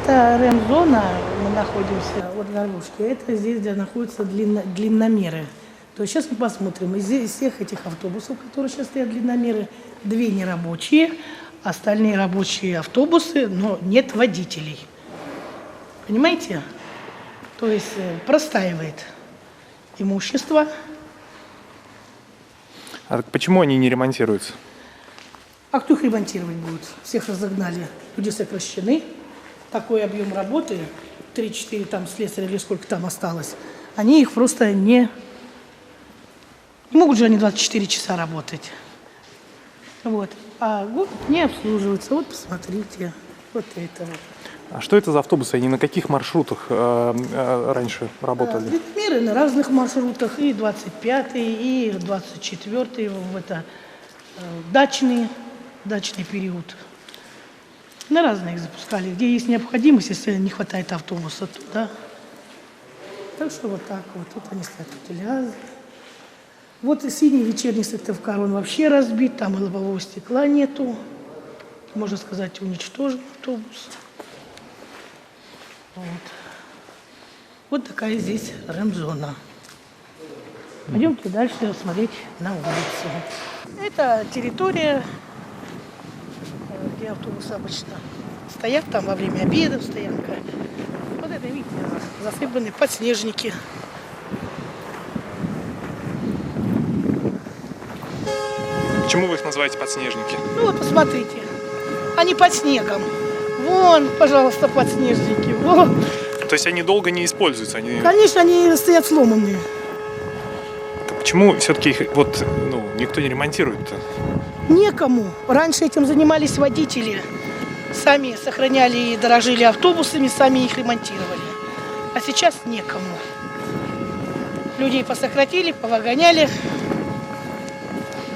Это ремзона, мы находимся от горбушки. Это здесь, где находятся длинномеры. То есть сейчас мы посмотрим. Из всех этих автобусов, которые сейчас стоят длинномеры, 2 нерабочие, остальные рабочие автобусы, но нет водителей. Понимаете? То есть простаивает имущество. А почему они не ремонтируются? А кто их ремонтировать будет? Всех разогнали, люди сокращены. Такой объем работы, 3-4 там слесаря или сколько там осталось, они их просто не могут же они 24 часа работать. Вот. А город не обслуживается. Вот посмотрите, вот это вот. А что это за автобусы? Они на каких маршрутах раньше работали? Длинномеры на разных маршрутах, и 25-й, и 24-й, дачный период. На разные их запускали, где есть необходимость, если не хватает автобуса туда. Так что вот так вот. Тут они стоят, утиляды. Вот и синий вечерний Сыктывкар, он вообще разбит, там и лобового стекла нету. Можно сказать, уничтожен автобус. Вот такая здесь ремзона. Пойдемте дальше смотреть на улицу. Это территория, где автобусы обычно стоят, там во время обеда стоянка. Вот это, видите, засыпаны подснежники. Почему вы их называете подснежники? Ну вот посмотрите, они под снегом. Вон, пожалуйста, подснежники. Вон. То есть они долго не используются? Конечно, они стоят сломанные. Почему все-таки их никто не ремонтирует-то? Некому. Раньше этим занимались водители. Сами сохраняли и дорожили автобусами, сами их ремонтировали. А сейчас некому. Людей посократили, повыгоняли.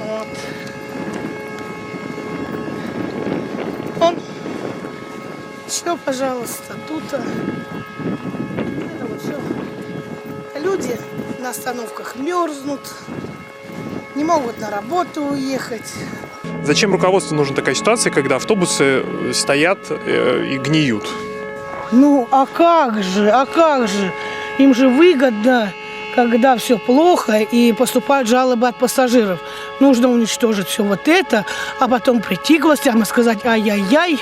Вот. Он. Все, пожалуйста, тут. Это вот все. Люди на остановках мерзнут, не могут на работу уехать. Зачем руководству нужна такая ситуация, когда автобусы стоят и гниют? Ну, а как же? Им же выгодно, когда все плохо и поступают жалобы от пассажиров. Нужно уничтожить все вот это, а потом прийти к властям и сказать: ай-яй-яй.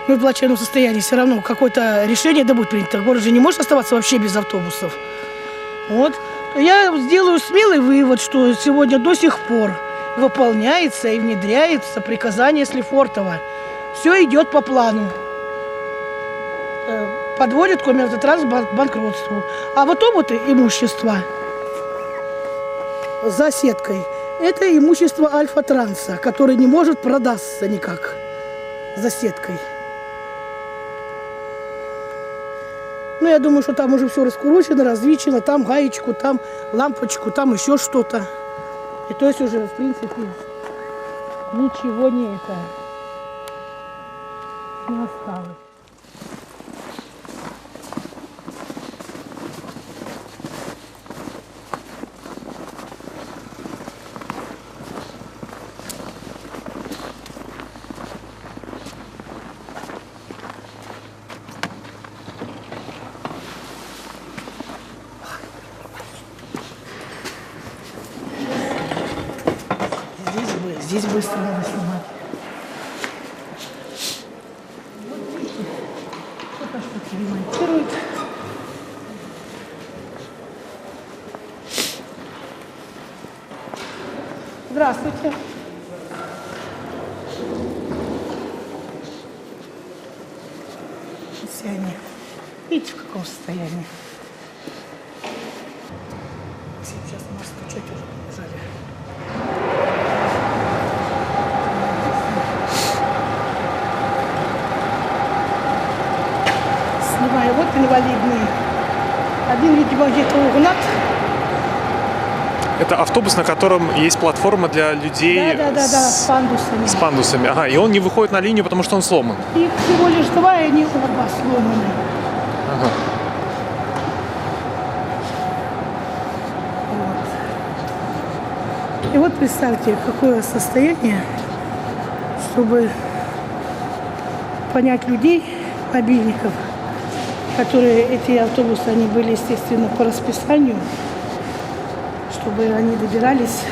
Мы в плачевном состоянии, все равно какое-то решение да будет принято. Город же не может оставаться вообще без автобусов. Вот. Я сделаю смелый вывод, что сегодня до сих пор выполняется и внедряется приказание Слефортова. Все идет по плану. Подводит Коммерцтранс к банкротству. А вот имущество за сеткой – это имущество Альфа-Транса, которое не может продаться никак за сеткой. Ну, я думаю, что там уже все раскручено, развичено, там гаечку, там лампочку, там еще что-то. И то есть уже, в принципе, ничего не осталось. Здесь быстро надо снимать. Вот видите, кто-то что-то ремонтирует. Здравствуйте. Все они. Видите, в каком состоянии? Сейчас у нас стучать уже побежали. Снимаю, вот инвалидные. Один, видимо, где-то угнат. Это автобус, на котором есть платформа для людей с пандусами. С пандусами. Ага, и он не выходит на линию, потому что он сломан. Их всего лишь 2, и они оба сломаны. Ага. Вот. И вот представьте, какое состояние, чтобы понять людей, мобильников, которые эти автобусы, они были, естественно, по расписанию, чтобы они добирались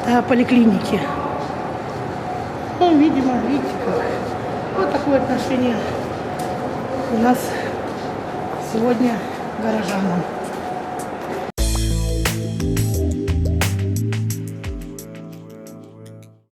до поликлиники. Ну, видимо, видите как. Вот такое отношение у нас сегодня к горожанам.